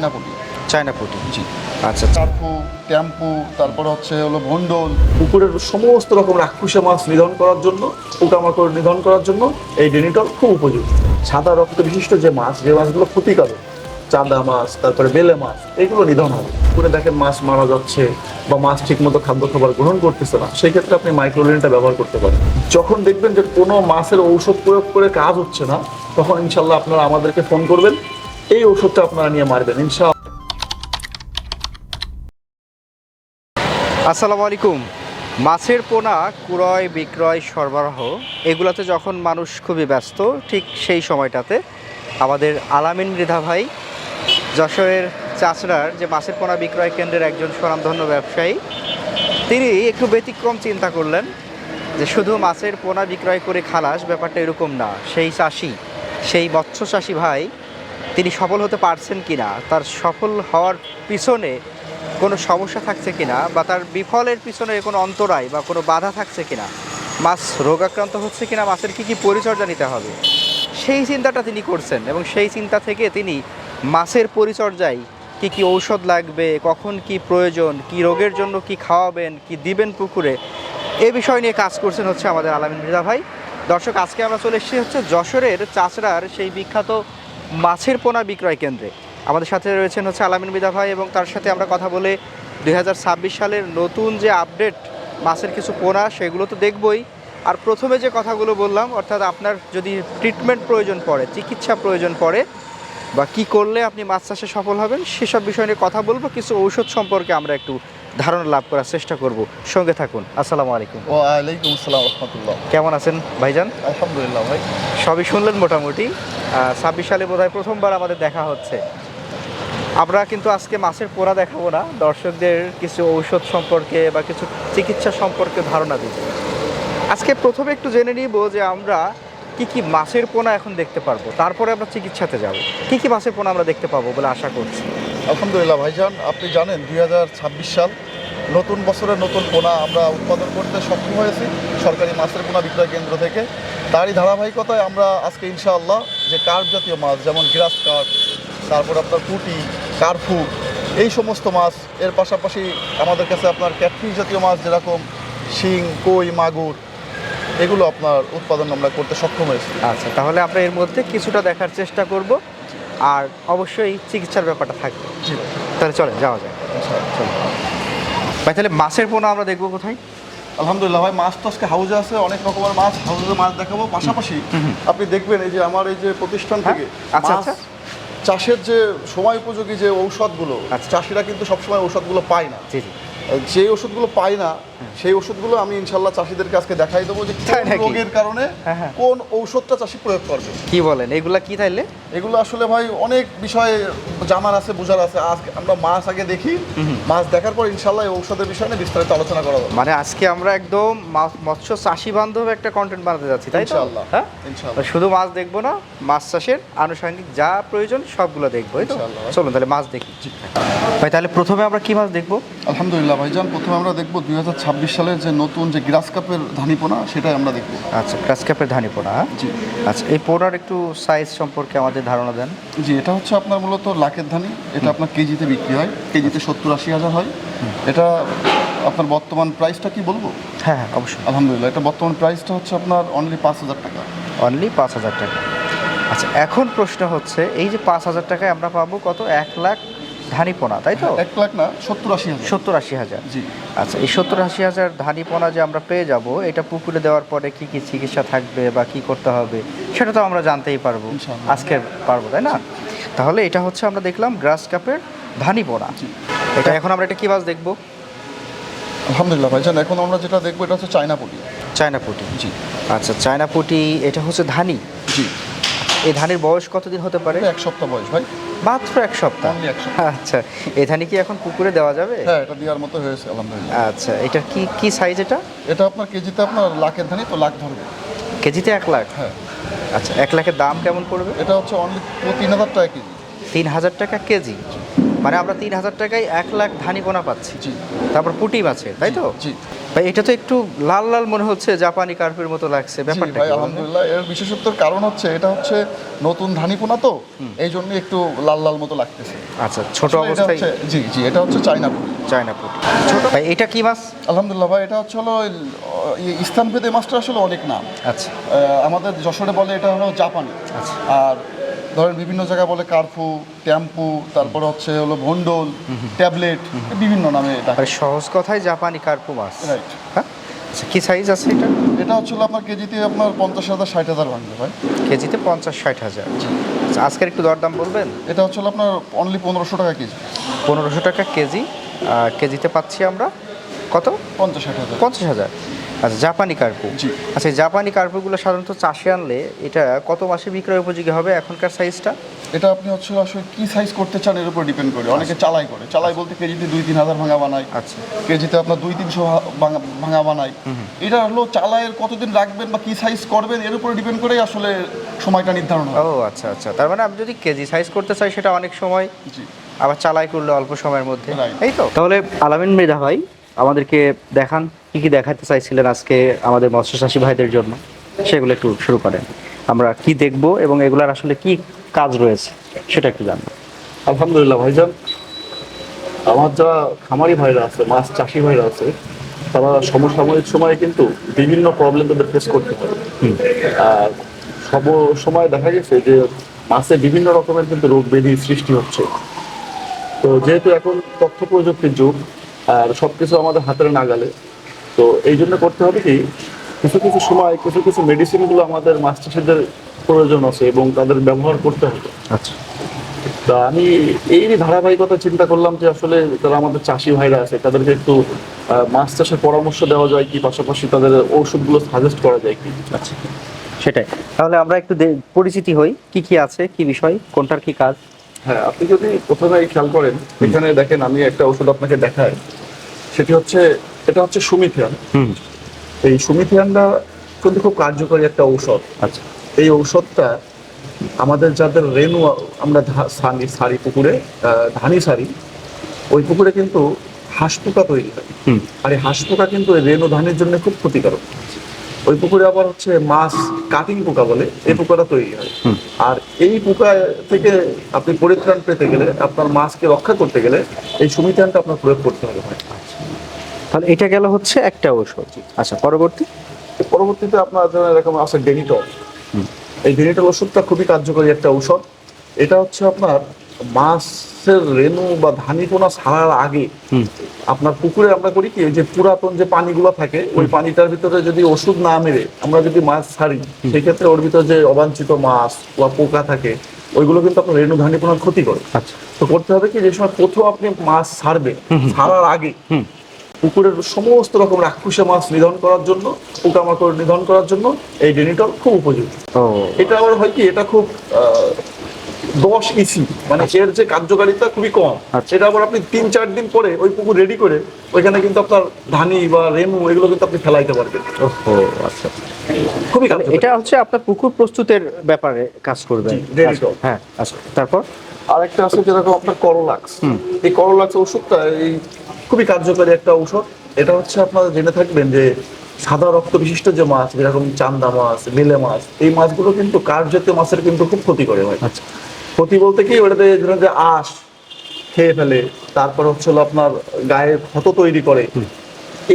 চায়নাপুটি। চায়নাপুটি। জি। আচ্ছা। চারপু, ট্যাম্পু, তারপরে হচ্ছে হলো ভন্ডল। পুকুরের সমস্ত রকম রাক্ষুসে মাছ নিধন করার জন্য, পোকামাকড় নিধন করার জন্য এই ডেনিটল খুব উপযোগী। সাদা রক্ত বিশিষ্ট যে মাছগুলো ক্ষতিকারক, চাঁদা মাছ, তারপরে বেলে মাছ, এগুলো নিধন হবে। পুকুরে দেখেন মাছ মারা যাচ্ছে বা মাছ ঠিকমতো খাদ্য খাবার গ্রহণ করতেছে না, সেই ক্ষেত্রে আপনি মাইক্রোলিনটা ব্যবহার করতে পারেন। যখন দেখবেন যে কোনো মাছের ঔষধ প্রয়োগ করে কাজ হচ্ছে না, তখন ইনশাল্লাহ আপনারা আমাদেরকে ফোন করবেন, এই ঔষধটা আপনারা নিয়ে মারবেন ইনশাআল্লাহ। আসসালামু আলাইকুম। মাছের পোনা ক্রয় বিক্রয় সরবরাহ এগুলোতে যখন মানুষ খুবই ব্যস্ত, ঠিক সেই সময়টাতে আমাদের আলামিন মৃধা ভাই, যশোরের চাচড়ার যে মাছের পোনা বিক্রয় কেন্দ্রের একজন স্বনামধন্য ব্যবসায়ী, তিনি একটু ব্যতিক্রম চিন্তা করলেন যে শুধু মাছের পোনা বিক্রয় করে খালাস, ব্যাপারটা এরকম না। সেই চাষি, সেই মৎস্য চাষি ভাই, তিনি সফল হতে পারছেন কিনা, তার সফল হওয়ার পিছনে কোনো সমস্যা থাকছে কিনা, বা তার বিফলের পিছনে কোনো অন্তরায় বা কোনো বাধা থাকছে কিনা, মাছ রোগাক্রান্ত হচ্ছে কিনা, মাছের কী কী পরিচর্যা নিতে হবে, সেই চিন্তাটা তিনি করছেন। এবং সেই চিন্তা থেকে তিনি মাছের পরিচর্যায় কী কী ঔষধ লাগবে, কখন কি প্রয়োজন, কি রোগের জন্য কি খাওয়াবেন, কি দিবেন পুকুরে, এ বিষয় নিয়ে কাজ করছেন হচ্ছে আমাদের আলামিন মৃধা ভাই। দর্শক, আজকে আমরা চলে এসেছি হচ্ছে যশোরের চাচড়ার সেই বিখ্যাত মাছের পোনা বিক্রয় কেন্দ্রে। আমাদের সাথে রয়েছেন হচ্ছে আলামিন মৃধা ভাই, এবং তার সাথে আমরা কথা বলে 2026 সালের নতুন যে আপডেট মাছের কিছু পোনা, সেগুলো তো দেখবই। আর প্রথমে যে কথাগুলো বললাম, অর্থাৎ আপনার যদি ট্রিটমেন্ট প্রয়োজন পড়ে, চিকিৎসা প্রয়োজন পড়ে, বা কি করলে আপনি মাছ চাষে সফল হবেন, সেসব বিষয় নিয়ে কথা বলবো। কিছু ঔষধ সম্পর্কে আমরা একটু ধারণা লাভ করার চেষ্টা করব। সঙ্গে থাকুন। আসসালামু আলাইকুম। ওয়ালাইকুম আসসালাম রহমতুল্লাহ। কেমন আছেন ভাইজান? আলহামদুলিল্লাহ ভাই। সবই শুনলেন মোটামুটি। 26 সালে বোধহয় প্রথমবার আমাদের দেখা হচ্ছে। আমরা কিন্তু আজকে মাছের পোনা দেখাবো না, দর্শকদের কিছু ঔষধ সম্পর্কে বা কিছু চিকিৎসা সম্পর্কে ধারণা দিব। আজকে প্রথমে একটু জেনে নিব যে আমরা কি কি মাছের পোনা এখন দেখতে পারবো, তারপরে আমরা চিকিৎসাতে যাব। কি কি মাছের পোনা আমরা দেখতে পাবো বলে আশা করছি? আলহামদুলিল্লাহ ভাইজান, আপনি জানেন 2026 সাল, নতুন বছরের নতুন পোনা আমরা উৎপাদন করতে সক্ষম হয়েছি সরকারি মাছের পোনা বিক্রয় কেন্দ্র থেকে। তারই ধারাবাহিকতায় আমরা আজকে ইনশাআল্লাহ যে কার্প জাতীয় মাছ, যেমন গ্রাস কার্প, তারপর আপনার পুঁটি, কার্পু, এই সমস্ত মাছ, এর পাশাপাশি আমাদের কাছে আপনার ক্যাটফিশ জাতীয় মাছ যেরকম শিং, কই, মাগুর, এগুলো আপনার উৎপাদন আমরা করতে সক্ষম হয়েছি। আচ্ছা, তাহলে আমরা এর মধ্যে কিছুটা দেখার চেষ্টা করব, আর অবশ্যই চিকিৎসার ব্যাপারটা থাকবে। জি তাহলে চলেন যাওয়া যায়। চলো ভাই, তাহলে মাছের পোনা আমরা দেখবো কোথায়? আলহামদুলিল্লাহ ভাই, মাছ তো আজকে হাউজে আছে, অনেক রকমের মাছ হাউজে মাছ দেখাবো। পাশাপাশি আপনি দেখবেন এই যে আমার এই যে প্রতিষ্ঠান থেকে আচ্ছা, মাছ আচ্ছা। চাষের যে সময় উপযোগী যে ঔষধগুলো, আচ্ছা। চাষিরা কিন্তু সবসময় ঔষধগুলো পায় না। জি জি। যে ওষুধগুলো পায় না, সেই ওষুধগুলো আমি ইনশাল্লাহ চাষিদেরকে আজকে দেখাই দেবো যে তাই কোন নাকি? রোগের কারণে হ্যাঁ। কোন ঔষধটা চাষি প্রয়োগ করবে। কি বলেন, এগুলা কি তাইলে? এগুলো আসলে ভাই অনেক বিষয়ে জানার আছে, বোঝার আছে। আজকে আমরা মাছ আগে দেখি, মাছ দেখার পর ইনশাল্লাহ এই ঔষধের বিষয় নিয়ে বিস্তারিত আলোচনা করা হবে। মানে আজকে আমরা একদম মৎস্য চাষি বান্ধব একটা কন্টেন্ট বানাতে যাচ্ছি, তাই তো? ইনশাআল্লাহ, হ্যাঁ, ইনশাআল্লাহ। শুধু মাছ দেখবো না, মাছ চাষের আনুষঙ্গিক যা প্রয়োজন সবগুলো দেখবো, এই তো? ইনশাআল্লাহ। চলুন তাহলে মাছ দেখি। ভাই, তাহলে প্রথমে আমরা কি মাছ দেখবো? আলহামদুলিল্লাহ ভাইজান, প্রথমে আমরা দেখবো 2026 সালের যে নতুন যে গ্রাস কাপের ধানিপোনা, সেটাই আমরা দেখবো। আচ্ছা, গ্রাস কাপের ধানি পোনা। জি। আচ্ছা, এই পোনার একটু সাইজ সম্পর্কে আমাদের ধারণা দেন। জি, এটা হচ্ছে আপনার মূলত লাখের ধানি। এটা আপনার কেজিতে বিক্রি হয়, কেজিতে 70-80 হাজার হয়। এটা আপনার বর্তমান প্রাইসটা কি বলবো? হ্যাঁ হ্যাঁ, অবশ্যই। আলহামদুলিল্লাহ, এটা বর্তমান প্রাইসটা হচ্ছে আপনার অনলি 5,000 টাকা। অনলি 5,000 টাকা। আচ্ছা, এখন প্রশ্ন হচ্ছে, এই যে 5,000 টাকায় আমরা পাবো কত? 1 লাখ ধানি পোনা, তাই তো? 1 লাখ না, 70-80 হাজার। 70-80 হাজার। জি। আচ্ছা, এই 70-80 হাজার ধানি পোনা যে আমরা পেয়ে যাব, এটা পুকুরে দেওয়ার পরে কি কি চিকিৎসা থাকবে বা কি করতে হবে, সেটা তো আমরা জানতেই পারবো ইনশাআল্লাহ। আজকে, পারবো তাই না? তাহলে এটা হচ্ছে আমরা দেখলাম গ্রাস কাপের ধানি পোনা। এটা এখন আমরা এটা কি মাছ দেখবো? আলহামদুলিল্লাহ ভাইজান, এখন আমরা যেটা দেখবো এটা হচ্ছে চায়নাপুটি। চায়নাপুটি। জি। আচ্ছা, চায়নাপুটি, এটা হচ্ছে ধানি। জি। এই ধানের বয়স কতদিন হতে পারে? 1 সপ্তাহ বয়স ভাই। মাত্র 1 সপ্তাহ। Only 1 সপ্তাহ। আচ্ছা, এই ধানি কি এখন পুকুরে দেওয়া যাবে? হ্যাঁ, এটা দেওয়ার মতো হয়েছে আলহামদুলিল্লাহ। আচ্ছা, এটার কি কি সাইজ এটা? এটা আপনার কেজিতে আপনার লাখের ধানি, তো লাখ ধরবে। কেজিতে 1 লাখ? হ্যাঁ। আচ্ছা, 1 লাখের দাম কেমন পড়বে? এটা হচ্ছে অনলি 3,000 টাকা কেজি। 3,000 টাকা কেজি। মানে আমরা 3,000 টাকায় 1 লাখ ধানি পোনা পাচ্ছি। জি। তারপর পুঁটি মাছের, তাই তো? জি। ভাই এটা তো একটু লাল লাল মনে হচ্ছে, জাপানি কার্পের মতো লাগছে, জি ব্যাপারটা ভাই কি বলেন? আলহামদুলিল্লাহ, এর বিশেষত্বর কারণ হচ্ছে এটা হচ্ছে নতুন ধানি পোনা তো, এই জন্য একটু লাল লাল মতো লাগতেছে। আচ্ছা, ছোট আসলে এটা অবস্থায় হচ্ছে জি এটা হচ্ছে চায়না পুঁটি। চায়না পুঁটি। ছোট ভাই এটা কি মাছ? আলহামদুলিল্লাহ ভাই, এটা হচ্ছে হলো স্থানভেদে মাছটা আসলে অনেক নাম। আচ্ছা আমাদের যশোরে বলে এটা হলো জাপানি, আচ্ছা। আর ধরেন বিভিন্ন জায়গায় বলে কার্ফু, ট্যাম্পু, তারপরে হচ্ছে হলো ভন্ডল, ট্যাবলেট, বিভিন্ন নামে এটা। আর সহজ কথায় জাপানি কার্পু মাছ। রাইট। হ্যাঁ আচ্ছা, কি সাইজ আছে এটা? এটা হচ্ছে হলো আপনার কেজিতে আপনার 50,000 60,000 ভাঙবে ভাই। কেজিতে 50-60 হাজার। আচ্ছা, আজকের একটু দরদাম বলবেন? এটা হচ্ছে হলো আপনার অনলি 1500 টাকা কেজি। 1500 টাকা কেজি। কেজিতে পাচ্ছি আমরা কত? 50-60,000। 50,000। আচ্ছা, জাপানি কার্পু। জি। আচ্ছা, এই জাপানি কার্পুগুলো সাধারণত চাষে আনলে এটা কত মাসে বিক্রয় উপযোগী হবে এখনকার সাইজটা? এটা আপনি হচ্ছে আসলে কি সাইজ করতে চান এর উপর ডিপেন্ড করে। অনেকে চালাই করে, চালাই বলতে কেজিতে 2-3 হাজার ভাঙা বানায়। আচ্ছা। কেজিতে আপনার 200-300 ভাঙা বানায়। এটা হলো চালায়ের কতদিন রাখবেন বা কি সাইজ করবেন এর উপর ডিপেন্ড করেই আসলে সময়টা নির্ধারণ হয়। ও আচ্ছা আচ্ছা, তার মানে আমি যদি কেজি সাইজ করতে চাই সেটা অনেক সময়, জি আবার চালাই করলে অল্প সময়ের মধ্যে। Right. এই তো তাহলে আলামিন মৃধা ভাই আমাদেরকে দেখান কি কি দেখাতে চাইছিলেন আজকে আমাদের মৎস্যচাষী ভাইদের জন্য, সেগুলো একটু শুরু করেন। আমরা কি দেখব এবং এগুলার আসলে কি কাজ রয়েছে সেটা একটু জানবো। আলহামদুলিল্লাহ ভাইজান, আমার যারা খামারি ভাইরা আছে, মাছ চাষি ভাইরা আছে, তারা সমসাময়িক সময়ে কিন্তু বিভিন্ন প্রবলেম তাদের ফেস করতে পারে। আর সব সময় দেখা গেছে যে মাছে বিভিন্ন রকমের কিন্তু রোগ ব্যাধি সৃষ্টি হচ্ছে। তো যেহেতু এখন তথ্য প্রযুক্তির যুগ আর সবকিছু আমাদের হাতের নাগালে, তো এই জন্য করতে হবে কি, কিছু কিছু সময় কিছু কিছু মেডিসিনগুলো আমাদের মাছ চাষিদের প্রয়োজন আছে এবং তাদের ব্যবহার করতে হবে। আচ্ছা তা আমি এই ধারাবাহিকতা চিন্তা করলাম যে আসলে যারা আমাদের চাষি ভাইরা আছে তাদেরকে একটু মাছ চাষের পরামর্শ দেওয়া যায় কি, পাশাপাশি তাদের ঔষধগুলো সাজেস্ট করা যায় কি। আচ্ছা, সেটাই। তাহলে আমরা একটু পরিচিতি হই, কি কি আছে, কি বিষয়, কোনটার কি কাজ। হ্যাঁ, আপনি যদি প্রথমে খেয়াল করেন, এখানে দেখেন আমি একটা ওষুধ আপনাকে দেখাই, সেটি হচ্ছে, এটা হচ্ছে সুমিথিয়ান। এই সুমিথিয়ানটা কিন্তু খুব কার্যকরী একটা ঔষধ। আচ্ছা এই ঔষধটা আমাদের যাদের রেণু আমরা সারি পুকুরে, ধানি সারি, ওই পুকুরে কিন্তু হাঁস পোকা তৈরি হয়। আর এই হাঁস পোকা কিন্তু এই রেণু ধানের জন্য খুব ক্ষতিকারক। ওই পুকুরে আবার হচ্ছে মাছ কাটিং পোকা বলে, এই পোকাটা তৈরি হয়। আর এই পোকা থেকে আপনি পরিত্রাণ পেতে গেলে, আপনার মাছকে রক্ষা করতে গেলে এই সুমিথিয়ানটা আপনার প্রয়োগ করতে হবে। তাহলে এটা গেল হচ্ছে একটা ঔষধ। আচ্ছা, পরবর্তীতে আপনার এরকম আছে ডেনিটল। এই ডেনিটল ওষুধটা খুবই কার্যকরী একটা ঔষধ। এটা হচ্ছে আপনার মাছের রেণু বা ধানি পোনা ছাড়ার আগে আপনার পুকুরে আমরা করি কি, ওই যে পুরাতন যে পানিগুলো থাকে ওই পানিটার ভিতরে যদি ওষুধ না মেরে আমরা যদি মাছ ছাড়ি, সেক্ষেত্রে ওর ভিতরে যে অবাঞ্ছিত মাছ বা পোকা থাকে ওইগুলো কিন্তু আপনার রেণু ধানি পোনার ক্ষতি করে। আচ্ছা তো করতে হবে কি, যে সময় প্রথম আপনি মাছ ছাড়বেন, ছাড়ার আগে পুকুরের সমস্ত রকম রাক্ষুসে মাছ নিধন করার জন্য, পোকামাকড় নিধন করার জন্য এই ডেনিটল খুব উপযোগী। ও এটা আবার হয় কি, এটা খুব 10 ইসি, মানে এর যে কার্যকারিতা খুবই কম। আচ্ছা। এটা আবার আপনি 3-4 দিন পরে ওই পুকুর রেডি করে ওইখানে কিন্তু আপনার ধানি বা রেণু এগুলো কিন্তু আপনি ফেলাইতে পারবেন। ওহো আচ্ছা, খুবই কার্যকরী। এটা হচ্ছে আপনার পুকুর প্রস্তুতের ব্যাপারে কাজ করবে। জি, ডেনিটল। হ্যাঁ আচ্ছা, তারপর আরেকটা আছে যেরকম আপনার করোলাক্স। এই করোলাক্স ওষুধটা এই খুবই কার্যকরী একটা ঔষধ। এটা হচ্ছে আপনারা জেনে থাকবেন যে সাদা রক্ত বিশিষ্ট যে মাছ, যেরকম চান্দা মাছ, বেলে মাছ, এই মাছগুলো কিন্তু কার্প জাতীয় মাছের কিন্তু খুব ক্ষতি করে হয়। আচ্ছা ক্ষতি বলতে কি, ওটাতে যে আঁশ খেয়ে ফেলে, তারপর হচ্ছে হলো আপনার গায়ে ক্ষত তৈরি করে।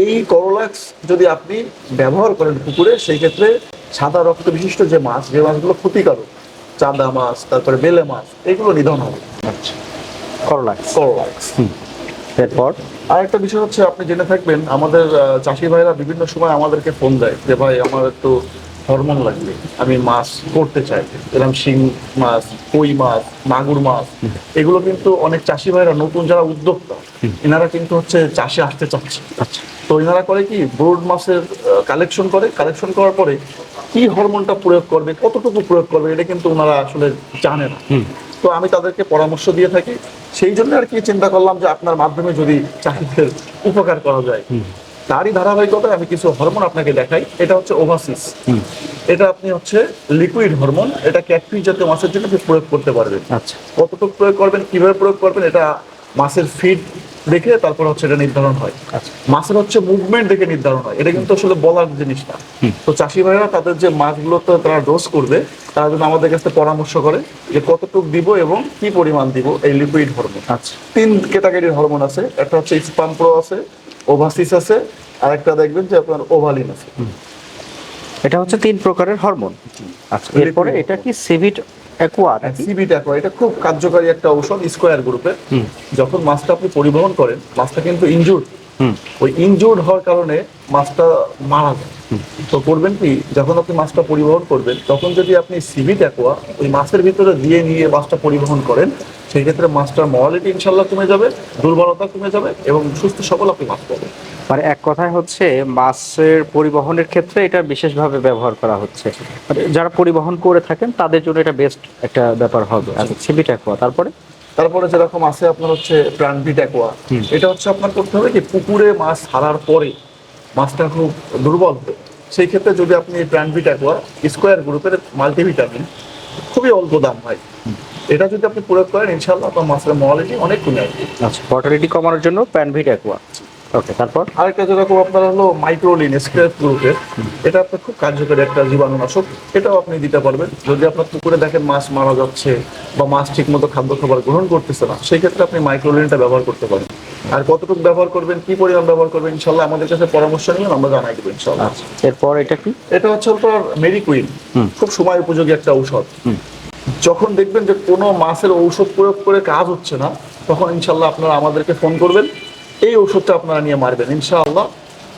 এই করোলাক্স যদি আপনি ব্যবহার করেন পুকুরে, সেই ক্ষেত্রে সাদা রক্ত বিশিষ্ট যে মাছ, যে মাছগুলো ক্ষতিকারক, চান্দা মাছ, তারপরে বেলে মাছ, এগুলো নিধন হবে। আচ্ছা, করলাক্স। এরপর আরেকটা বিষয় হচ্ছে, আপনি জেনে থাকবেন আমাদের চাষি ভাইরা বিভিন্ন সময় আমাদেরকে ফোন দেয় যে ভাই আমার একটু হরমোন লাগবে, আমি মাছ করতে চাই, এরকম শিং মাছ, কই মাছ, মাগুর মাছ, এগুলো কিন্তু অনেক চাষি ভাইরা নতুন যারা উদ্যোক্তা, এনারা কিন্তু হচ্ছে চাষে আসতে চাচ্ছে। আচ্ছা তো এনারা করে কি, ব্রোড মাছের কালেকশন করে, কালেকশন করার পরে কি হরমোনটা প্রয়োগ করবে, কতটুকু প্রয়োগ করবে, এটা কিন্তু ওনারা আসলে জানে না। তো আমি তাদেরকে পরামর্শ দিয়ে থাকি। সেই জন্য আর কি চিন্তা করলাম যে আপনার মাধ্যমে যদি চাষিদের উপকার করা যায়, তারই ধারাবাহিকতায় আমি কিছু হরমোন আপনাকে দেখাই। এটা হচ্ছে ওভাসিস। এটা আপনি হচ্ছে লিকুইড হরমোন, এটা ক্যাটফিশ জাতীয় মাছের জন্য আপনি প্রয়োগ করতে পারবেন। আচ্ছা কতটুকু প্রয়োগ করবেন, কিভাবে প্রয়োগ করবেন, এটা মাছের ফিড দেখে তারপর হচ্ছে এটা নির্ধারণ হয়। আচ্ছা। মাছের হচ্ছে মুভমেন্ট দেখে নির্ধারণ হয়, এটা কিন্তু আসলে বলার জিনিস না। তো চাষি ভাইরা তাদের যে মাছগুলোতে তারা ডোজ করবে, তারা যদি আমাদের কাছে পরামর্শ করে যে কতটুকু দিব এবং কি পরিমাণ দিব এই লিকুইড হরমোন। আচ্ছা। 3 ক্যাটাগরির হরমোন আছে, একটা হচ্ছে স্পাম প্রো আছে, ওভাসিস আছে, আর একটা দেখবেন যে আপনার ওভালিন আছে। এটা হচ্ছে 3 প্রকারের হরমোন। আচ্ছা, এরপরে এটা কি সিভিট অ্যাকোয়া নাকি? সিবিট অ্যাকোয়া, এটা খুব কার্যকারী একটা ঔষধ স্কয়ার গ্রুপের। যখন মাছটা আপনি পরিবহন করেন, মাছটা কিন্তু ইনজুর্ড, ওই ইনজুর্ড হওয়ার কারণে মাছটা মারা যায়। তো করবেন কি, যখন আপনি মাছটা পরিবহন করবেন তখন যদি আপনি সিবিট অ্যাকোয়া ওই মাছের ভিতরে দিয়ে নিয়ে মাছটা পরিবহন করেন, সেই ক্ষেত্রে মাছটার মরালিটি ইনশাল্লাহ কমে যাবে, দুর্বলতা কমে যাবে এবং সুস্থ সবল আপনি মাছ পাবেন। মানে এক কথায় হচ্ছে মাছের পরিবহনের ক্ষেত্রে এটা বিশেষভাবে ব্যবহার করা হচ্ছে, মানে যারা পরিবহন করে থাকেন তাদের জন্য এটা বেস্ট একটা ব্যাপার হবে। আচ্ছা, সিভিট অ্যাকোয়া। তারপরে যেরকম আছে আপনার হচ্ছে প্রাণভিট অ্যাকোয়া, এটা হচ্ছে আপনার করতে হবে কি, পুকুরে মাছ ছাড়ার পরে মাছটা খুব দুর্বল হবে, সেই ক্ষেত্রে যদি আপনি প্রাণভিট অ্যাকোয়া স্কয়ার গ্রুপের মাল্টিভিটামিন, খুবই অল্প দাম হয়, এটা যদি আপনি প্রয়োগ করেন ইনশাআল্লাহ আপনার মাছের মরালিটি অনেক কমে আসবে। আচ্ছা, মর্টালিটি কমানোর জন্য প্যানভিট অ্যাকোয়া। ওকে, তারপর আরেকটা যেরকম আপনার হলো মাইক্রোলিন স্ক্র্যাপ গ্রুপের, এটা আপনার খুব কার্যকরী একটা জীবাণুনাশক, এটাও আপনি দিতে পারবেন। যদি আপনার পুকুরে দেখেন মাছ মারা যাচ্ছে বা মাছ ঠিকমতো খাদ্য খাবার গ্রহণ করতেছে না, সেই ক্ষেত্রে আপনি মাইক্রোলিনটা ব্যবহার করতে পারেন। আর কতটুকু ব্যবহার করবেন, কি পরিমাণ ব্যবহার করবেন, ইনশাল্লাহ আমাদের কাছে পরামর্শ নিয়ে আমরা জানাই দেবো ইনশাল্লাহ। আচ্ছা, এরপর এটা কি? এটা হচ্ছে আপনার মেডিকুইন, খুব সময় উপযোগী একটা ঔষধ। যখন দেখবেন যে কোনো মাছের ঔষধ প্রয়োগ করে কাজ হচ্ছে না, তখন ইনশাল্লাহ আপনারা আমাদেরকে ফোন করবেন, এই ঔষধটা আপনারা নিয়ে মারবেন, ইনশাআল্লাহ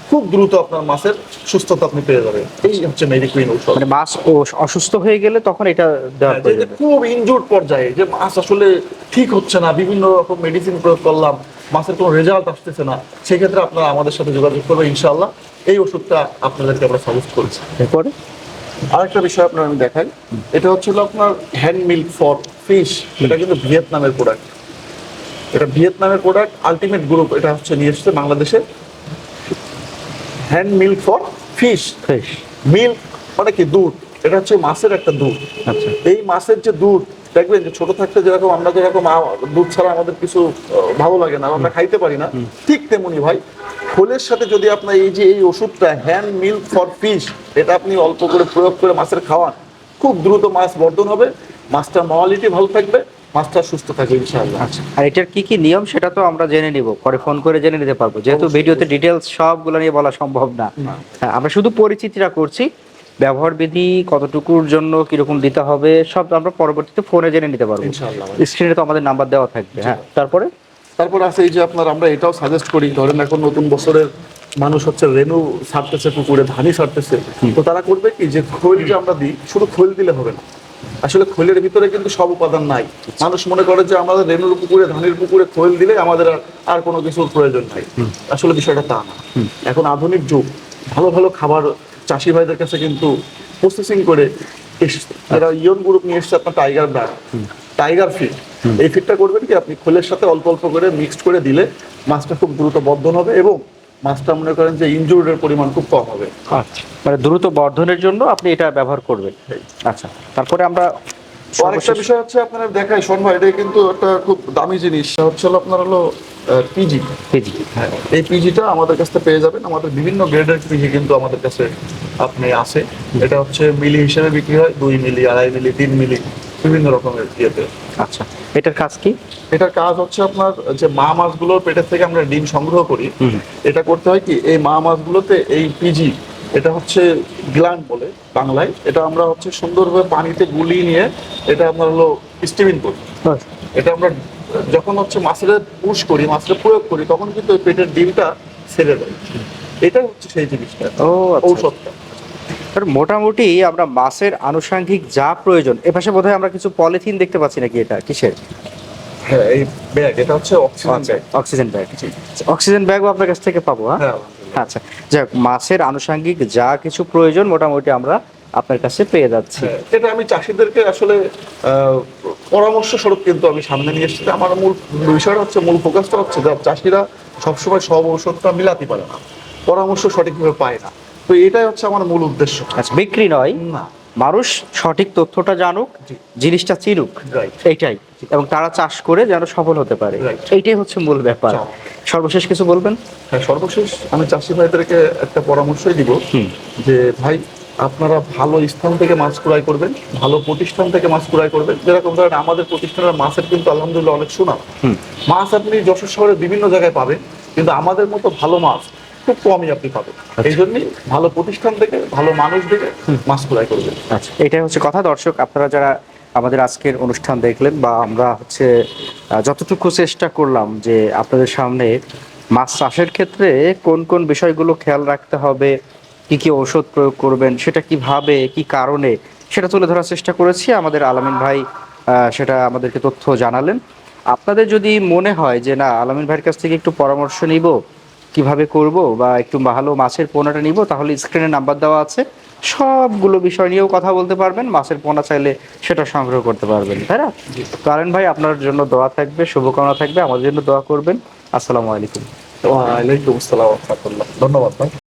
খুব দ্রুত আপনার মাছের সুস্থতা আপনি পেয়ে যাবেন। এই হচ্ছে মেডিকুইন ঔষধ। মানে মাছ অসুস্থ হয়ে গেলে তখন এটা দেওয়া যে প্রয়োজন। খুব ইনজুর্ড পর্যায়ে, যে মাছ আসলে ঠিক হচ্ছে না, বিভিন্ন রকম মেডিসিন প্রয়োগ করলাম, মাছের কোনো রেজাল্ট আসতেছে না, সেই ক্ষেত্রে আপনারা আমাদের সাথে যোগাযোগ করবেন, ইনশাআল্লাহ এই ওষুধটা আপনাদেরকে আমরা সাজেস্ট করেছি। এরপরে আরেকটা বিষয় আপনার আমি দেখাই, এটা হচ্ছে আপনার হ্যান্ড মিল্ক ফর ফিশ, এটা কিন্তু ভিয়েতনামের প্রোডাক্ট। এটা ভিয়েতনামের প্রোডাক্ট, আলটিমেট গ্রুপ এটা হচ্ছে নিয়ে এসেছে বাংলাদেশে। Hand milk for fish, fresh. Milk মানে কি, দুধ, এটা হচ্ছে মাছের একটা দুধ। আচ্ছা। এই মাছের যে দুধ, দেখবেন যে ছোট থাকতে যেরকম আমরা যেরকম দুধ ছাড়া আমাদের কিছু ভালো লাগে না, আমরা খাইতে পারি না, ঠিক তেমনি ভাই খোলের সাথে যদি আপনার এই যে এই ওষুধটা হ্যান্ড মিল্ক ফর ফিশ, এটা আপনি অল্প করে প্রয়োগ করে মাছের খাওয়ান, খুব দ্রুত মাছ বর্ধন হবে, মাছটার মরালিটি ভালো থাকবে, মাছটা সুস্থ থাকবে ইনশাআল্লাহ। আচ্ছা, আর এটার কি কি নিয়ম সেটা তো আমরা জেনে নিব, পরে ফোন করে জেনে নিতে পারবো, যেহেতু ভিডিওতে ডিটেলস সবগুলো নিয়ে বলা সম্ভব না। হ্যাঁ, আমরা শুধু পরিচিতিটা করছি, ব্যবহার বিধি কতটুকুর জন্য কিরকম দিতে হবে সব আমরা পরবর্তীতে ফোনে জেনে নিতে পারবো ইনশাআল্লাহ। স্ক্রিনে তো আমাদের নাম্বার দেওয়া থাকবে। হ্যাঁ, তারপর আছে এই যে আপনার, আমরা এটাও সাজেস্ট করি, ধরেন এখন নতুন বছরের মানুষ হচ্ছে রেনু ছাড়তেছে পুকুরে, ধানি ছাড়তেছে, তো তারা করবে কি, যে খৈল যে আমরা দিই, শুধু খৈল দিলে হবে না, আসলে খৈলের ভিতরে কিন্তু সব উপাদান নাই। মানুষ মনে করে যে আমাদের রেনুর পুকুরে, ধানের পুকুরে খৈল দিলে আমাদের আর কোনো কিছুর প্রয়োজন নাই, আসলে বিষয়টা তা না। এখন আধুনিক যুগ, ভালো ভালো খাবার চাষি ভাইদের কাছে কিন্তু প্রসেসিং করে এসেছে, যারা ইয়ন গ্রুপ নিয়ে এসেছে আপনার টাইগার ব্র্যান্ড, টাইগার ফিড, এই ফিডটা করবেন কি, আপনি খোলের সাথে অল্প অল্প করে মিক্সড করে দিলে মাছটা খুব দ্রুত বর্ধন হবে এবং মাছটা মনে করেন যে ইনজুরির পরিমাণ খুব কম হবে। আচ্ছা, মানে দ্রুত বর্ধনের জন্য আপনি এটা ব্যবহার করবেন। আচ্ছা, তারপরে আমরা আরেকটা বিষয় হচ্ছে আপনারা দেখাই শোন ভাই, এটা কিন্তু একটা খুব দামি জিনিস, হচ্ছে আপনার হলো পিজি। হ্যাঁ, এই পিজিটা আমাদের কাছ থেকে পেয়ে যাবেন, আমাদের বিভিন্ন গ্রেডের পিজি কিন্তু আমাদের কাছে আপনি আছে। এটা হচ্ছে মিলি হিসেবে বিক্রি হয়, 2 মিলি, 2.5 মিলি, 3 মিলি, বিভিন্ন রকমের ইয়েতে। আচ্ছা, এটার কাজ কি? এটার কাজ হচ্ছে আপনার যে মা মাছগুলোর পেটের থেকে আমরা ডিম সংগ্রহ করি, এটা করতে হয় কি, এই মা মাছগুলোতে এই পিজি, এটা হচ্ছে গ্ল্যান্ড বলে বাংলায়, এটা আমরা হচ্ছে সুন্দরভাবে পানিতে গুলিয়ে নিয়ে এটা আপনার হলো স্টিমিং করি। এটা আমরা যখন হচ্ছে মাছের পুশ করি, মাছের প্রয়োগ করি, তখন কিন্তু ওই পেটের ডিমটা ছেড়ে দেয়, এটা হচ্ছে সেই জিনিসটা, ঔষধটা। মোটামুটি আমরা মাছের আনুষঙ্গিক যা প্রয়োজন, এপাশে বোধহয় আমরা কিছু পলিথিন দেখতে পাচ্ছি, নাকি এটা কিসের? হ্যাঁ, এই ব্যাগ, এটা হচ্ছে oxygen bag. Oxygen bag, oxygen ব্যাগও আপনার কাছ থেকে পাবো। হ্যাঁ, আচ্ছা, যাক, মাছের আনুষঙ্গিক যা কিছু প্রয়োজন মোটামুটি আমরা আপনার কাছে পেয়ে যাচ্ছি। এটা আমি চাষিদেরকে আসলে পরামর্শ স্বরূপ কিন্তু আমি সামনে নিয়ে এসেছি। আমার মূল বিষয়টা হচ্ছে, মূল ফোকাসটা হচ্ছে যে চাষিরা সবসময় সব ঔষধটা মিলাতে পারে না, পরামর্শ সঠিকভাবে পায় না, তো এটাই হচ্ছে আমার মূল উদ্দেশ্য। আচ্ছা, বিক্রি নয়, না, মানুষ সঠিক তথ্যটা জানুক, জিনিসটা চিনুক, এইটাই, এবং তারা চাষ করে যেন সফল হতে পারে, এইটাই হচ্ছে মূল ব্যাপার। সর্বশেষ কিছু বলবেন? হ্যাঁ, সর্বশেষ আমি চাষি ভাইদেরকে একটা পরামর্শই দিব যে ভাই, আপনারা ভালো স্থান থেকে মাছ ক্রয় করবেন, ভালো প্রতিষ্ঠান থেকে মাছ ক্রয় করবেন। যেরকম ধরেন আমাদের প্রতিষ্ঠানের মাছের কিন্তু আলহামদুলিল্লাহ অনেক সুনাম। মাছ আপনি যশোর শহরের বিভিন্ন জায়গায় পাবেন, কিন্তু আমাদের মতো ভালো মাছ খুব কমই আপনি পাবেন। এই জন্যই ভালো প্রতিষ্ঠান থেকে, ভালো মানুষ দেখে মাছ ক্রয় করবেন। আচ্ছা, এটাই হচ্ছে কথা। দর্শক, আপনারা যারা আমাদের আজকের অনুষ্ঠান দেখলেন, বা আমরা হচ্ছে যতটুকু চেষ্টা করলাম যে আপনাদের সামনে মাছ চাষের ক্ষেত্রে কোন কোন বিষয়গুলো খেয়াল রাখতে হবে, কি কি ঔষধ প্রয়োগ করবেন, সেটা কিভাবে, কি কারণে, সেটা তুলে ধরার চেষ্টা করেছি। আমাদের আলামিন ভাই সেটা আমাদেরকে তথ্য জানালেন। আপনাদের যদি মনে হয় যে না, আলামিন ভাইয়ের কাছ থেকে একটু পরামর্শ নিব কিভাবে করব, বা একটু ভালো মাছের পোনাটা নিব, তাহলে স্ক্রিনে নাম্বার দেওয়া আছে, সবগুলো বিষয় নিয়েও কথা বলতে পারবেন। মাছের পোনা চাইলে সেটা সংগ্রহ করতে পারবেন, তাই না? তো আলামিন ভাই, আপনার জন্য দোয়া থাকবে, শুভকামনা থাকবে, আমাদের জন্য দোয়া করবেন। আসসালামু আলাইকুম। ওয়ালাইকুম আসসালাম ওয়া রাহমাতুল্লাহ। ধন্যবাদ ভাই।